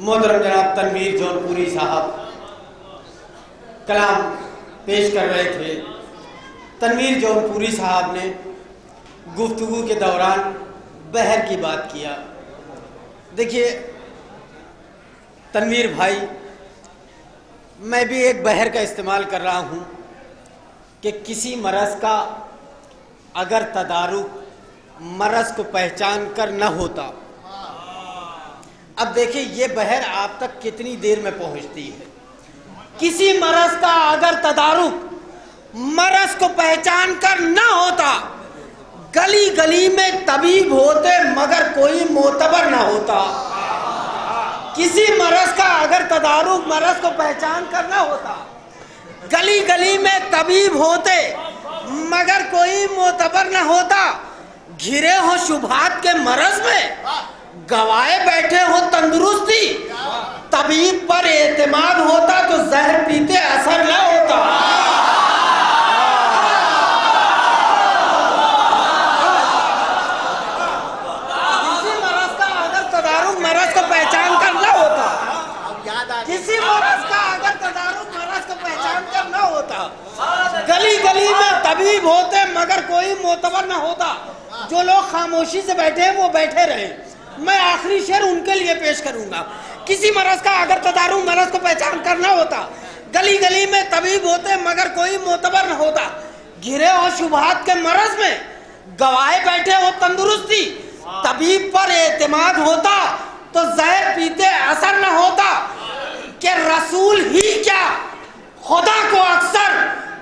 محترم جناب تنویر جونپوری صاحب کلام پیش کر رہے تھے۔ تنویر جونپوری صاحب نے گفتگو کے دوران بحر کی بات کیا۔ دیکھیے تنویر بھائی، میں بھی ایک بحر کا استعمال کر رہا ہوں کہ کسی مرض کا اگر تدارک مرض کو پہچان کر نہ ہوتا، اب دیکھیں یہ بحر آپ تک کتنی دیر میں پہنچتی ہے۔ کسی مرض کا اگر تدارک مرض کو پہچان کر نہ ہوتا، گلی گلی میں طبیب ہوتے مگر کوئی معتبر نہ ہوتا۔ کسی مرض کا اگر تدارک مرض کو پہچان کر نہ ہوتا، گلی گلی میں طبیب ہوتے مگر کوئی معتبر نہ ہوتا۔ گھرے ہو شبہات کے مرض میں، گوائے بیٹھے ہو تندرستی، طبیب پر اعتماد ہوتا تو زہر پیتے اثر نہ ہوتا۔ کسی مرض کا اگر تدارک مرض کو پہچان کر نہ ہوتا، کسی مرض کا اگر تدارک مرض کو پہچان کر نہ ہوتا، گلی گلی میں طبیب ہوتے مگر کوئی معتبر نہ ہوتا۔ جو لوگ خاموشی سے بیٹھے ہیں وہ بیٹھے رہے، میں آخری شعر ان کے لیے پیش کروں گا۔ کسی مرض کا اگر تدارک مرض کو پہچان کر نہ ہوتا، گلی گلی میں طبیب ہوتے مگر کوئی معتبر نہ ہوتا۔ گھرے ہو شبہات کے مرض میں، گوائے بیٹھے ہو تندرستی، طبیب پر اعتماد ہوتا تو زہر پیتے اثر نہ ہوتا۔ کہ رسول ہی کیا خدا کو اکثر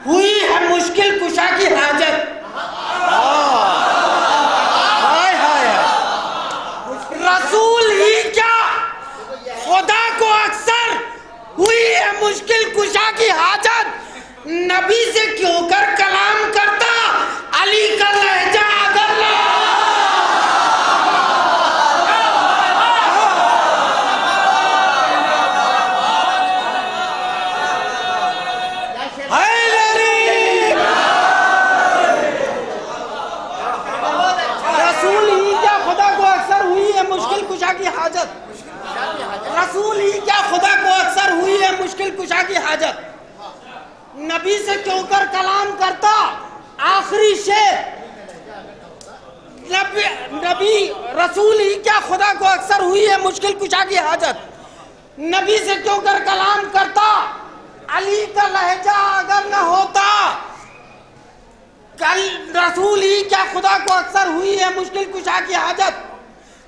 ہوئی ہے مشکل کشا کی حاجت۔ رسول ہی کیا خدا کو اکثر ہوئی ہے مشکل کشا کی حاجت۔ نبی سے کیوں کر کلام کرتا علی کا لہجہ اگر نہ مشکل کشا کی حاجت۔ رسول ہی کیا خدا کو اکثر ہوئی ہے مشکل کشا کی حاجت۔ نبی سے کیوں کر کلام کرتا آخری شعر۔ نبی رسول ہی کیا خدا کو اکثر ہوئی ہے مشکل کشا کی حاجت۔ نبی سے کیوں کر کلام کرتا علی کا لہجہ اگر نہ ہوتا۔ رسول ہی کیا خدا کو اکثر ہوئی ہے مشکل کشا کی حاجت۔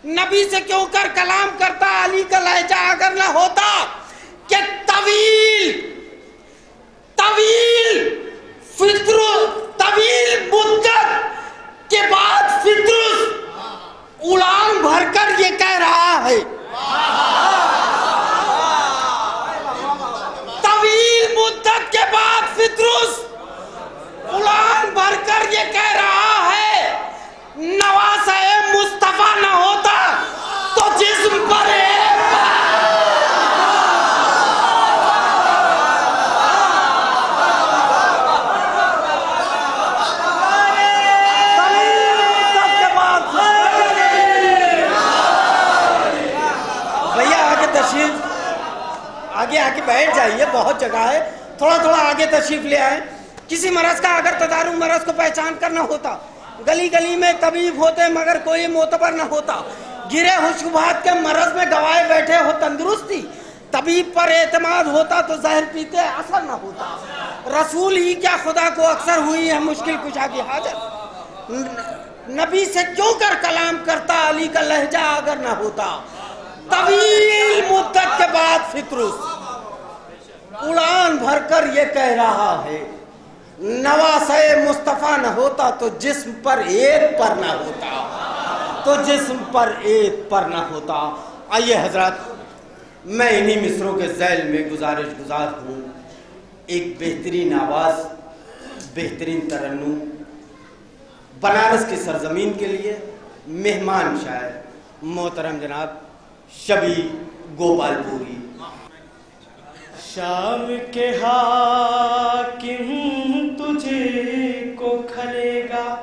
نبی سے کیوں کر کلام کرتا علی کا لہجہ اگر نہ ہوتا۔ کہ طویل مدت کے بعد فطرس اڑان بھر کر یہ کہہ رہا ہے۔ طویل مدت کے بعد فطرس اڑان بھر کر یہ کہہ رہا ہے۔ نواسہ مصطفیٰ نہ ہوتا تو جسم پر بھیا آگے تشریف آگے بیٹھ جائیے، بہت جگہ ہے، تھوڑا آگے تشریف لے آئیں۔ کسی مرض کا اگر تدارک مرض کو پہچان کر نہ ہوتا، گلی گلی میں طبیب ہوتے مگر کوئی معتبر نہ ہوتا۔ گرے ہو شبہات کے مرض میں گوائے بیٹھے ہو تندرستی، طبیب پر اعتماد ہوتا تو زہر پیتے اثر نہ ہوتا۔ رسول ہی کیا خدا کو اکثر ہوئی ہے مشکل کشا کی حاجت۔ نبی سے کیوں کر کلام کرتا علی کا لہجہ اگر نہ ہوتا۔ طویل مدت کے بعد فطرس اڑان بھر کر یہ کہہ رہا ہے۔ نواسہ مصطفیٰ نہ ہوتا تو جسم پر ایک پر نہ ہوتا۔ آئیے حضرات، میں انہی مصروں کے ذیل میں گزارش گزار ہوں۔ ایک بہترین آواز، بہترین ترنم بنارس کی سرزمین کے لیے مہمان شاعر محترم جناب شبیر گوپال پوری۔ شام کے حاکم تجھے کو کھلے گا،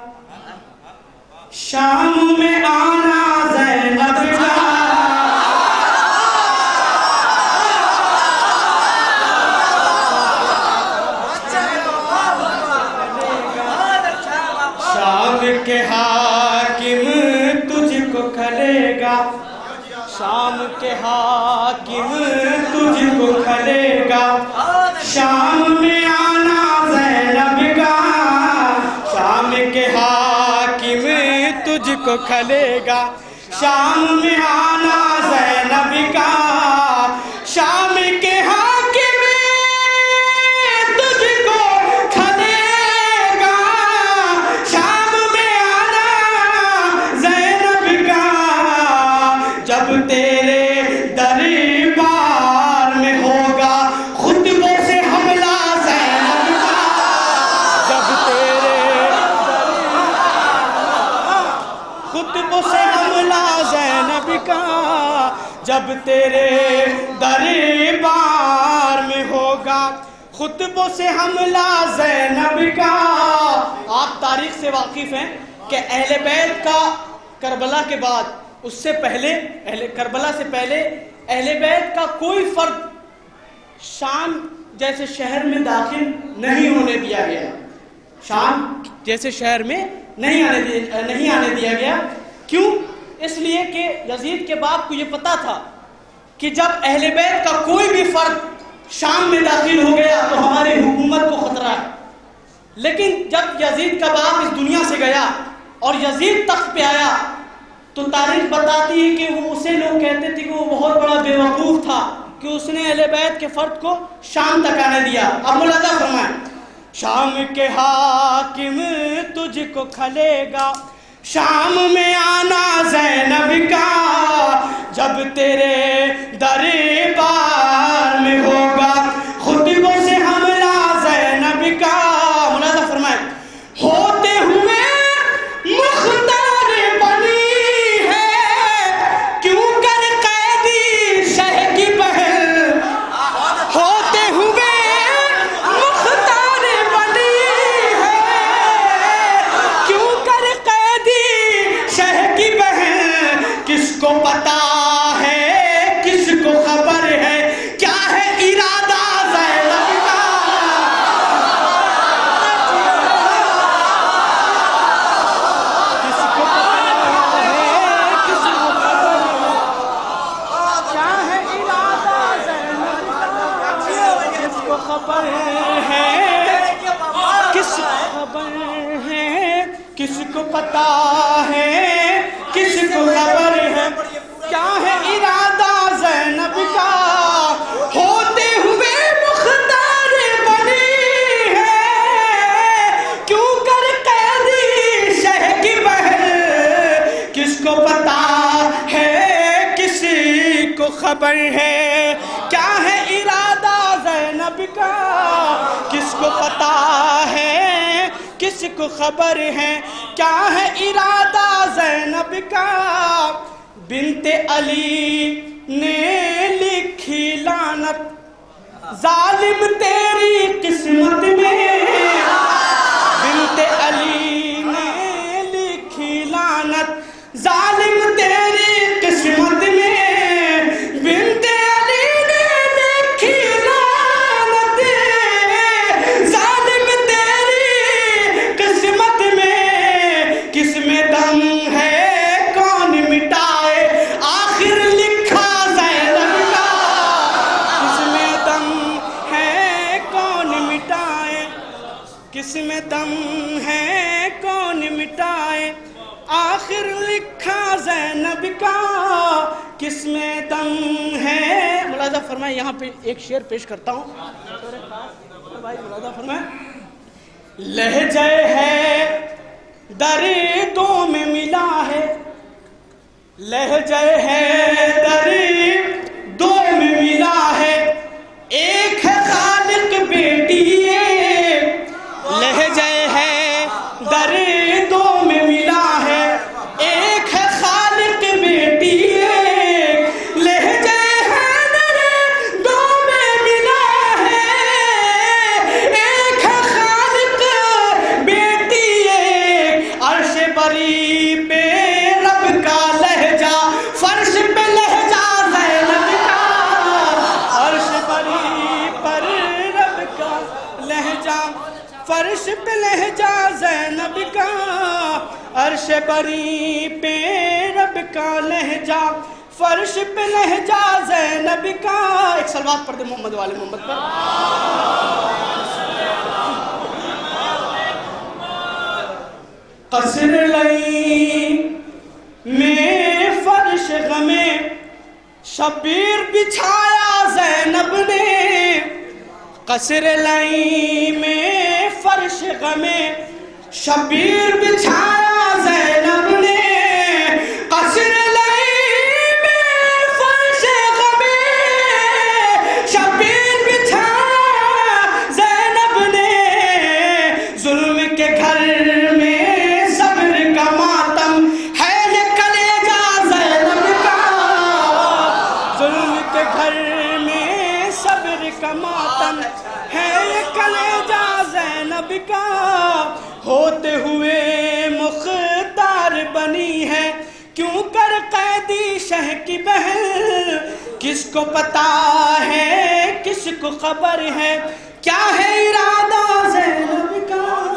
شام میں آنا زینب کا کے حاکم تجھ کو کھلے گا، شام میں آنا زینب کا، شام کے حاکم تجھ کو کھلے گا، شام میں آنا زینب کا، شام کے حاکم تجھ کو کھلے گا، شام میں آنا زینب کا، جب تیرے دربار میں ہوگا خطبوں سے حملہ زینب کا، جب تیرے خطبوں سے حملہ زینب کا، جب تیرے دربار میں ہوگا خطبوں سے حملہ زینب کا۔ آپ تاریخ سے واقف ہیں کہ اہل بیت کا کربلا کے بعد، اس سے پہلے کربلا سے پہلے اہل بیت کا کوئی فرد شام جیسے شہر میں داخل نہیں ہونے دیا گیا، شام جیسے شہر میں نہیں آنے دیا گیا۔ کیوں؟ اس لیے کہ یزید کے باپ کو یہ پتا تھا کہ جب اہل بیت کا کوئی بھی فرد شام میں داخل ہو گیا تو ہماری حکومت کو خطرہ ہے۔ لیکن جب یزید کا باپ اس دنیا سے گیا اور یزید تخت پہ آیا تو تاریخ بتاتی ہے کہ وہ اسے لوگ کہتے تھے کہ وہ بہت بڑا بے وقوف تھا کہ اس نے اہل بیت کے فرد کو شام تک آنے دیا۔ اب ملاحظہ فرمائیں، شام کے حاکم تجھ کو کھلے گا، شام میں آنا زینب کا، جب تیرے دربار میں ہوگا خطبوں سے حملہ زینب کا۔ ملاحظہ فرمائیں، ہوتے ہوئے مختار بنی ہے کیوں کر قیدی شہ کی بہن، ہوتے ہوئے مختار بنی ہے کیوں کر قیدی شہ کی بہن، کس کو پتا ہے کس کو خبر ہے کیا ہے ارادہ زینب کا، کس کو پتا ہے کس کو خبر ہے کیا ہے ارادہ زینب کا، کس کو خبر ہے کس کو خبر ہے کس کو پتا ہے کس کو خبر ہے کیا ہے ارادہ زینب کا، ہوتے ہوئے مختار بنی ہے کیوں کر قیدی شہ کی بہن، کس کو پتا ہے کس کو خبر ہے کیا ہے ارادہ زینب کا، کس کو پتا ہے کس کو خبر ہے کیا ہے ارادہ زینب کا، بنت علی نے لکھی لعنت ظالم تیری قسمت میں، بنت علی نے لکھی لعنت ظالم تیری قسمت میں، بنت علی نے لکھی لعنت ظالم تیری قسمت میں، کس میں دم ہے کون مٹائے آخر لکھا زینب کا، کس میں دم ہے کون مٹائے، کس میں دم ہے کون مٹائے آخر لکھا زینب کا، کس میں دم ہے۔ ملاحظہ فرمائیں، یہاں پہ ایک شعر پیش کرتا ہوں، بھائی ملاحظہ فرمائیں، لہجہ ہے دردوں میں ملا ہے، لہجہ ہے دردوں میں ملا ہے، ایک ہے خالق بیٹی ایک، لہجہ ہے دردوں میں ملا ہے، ایک ہے خالق بیٹی ایک، لہجہ ہے دردوں میں ملا ہے، ایک ہے خالق بیٹی ایک، عرش بری پہ رب کا لہجہ فرش پہ لہجہ زینب کا، عرش بری پر رب کا لہجہ فرش پہ لہجہ زینب کا، عرش بری پہ رب کا لہجہ فرش پہ لہجہ زینب کا. ایک سلوات پڑھ دے محمد والے محمد پر. قصر لئی میں فرش غمے شبیر بچھایا زینب نے. قصر لئی میں فرش غمے شبیر بچھایا زینب نے. قصر لئی میں فرش غمے شبیر بچھایا زینب نے. ظلم کے گھر میں صبر کا ماتم ہے یہ کلیجہ زینب کا. ظلم کے گھر میں صبر کا ماتم ہے یہ کلیجہ زینب کا. ہوتے ہوئے مختار بنی ہے کیوں کر قیدی شہ کی بہن. کس کو پتا ہے کس کو خبر ہے کیا ہے ارادہ زینب کا.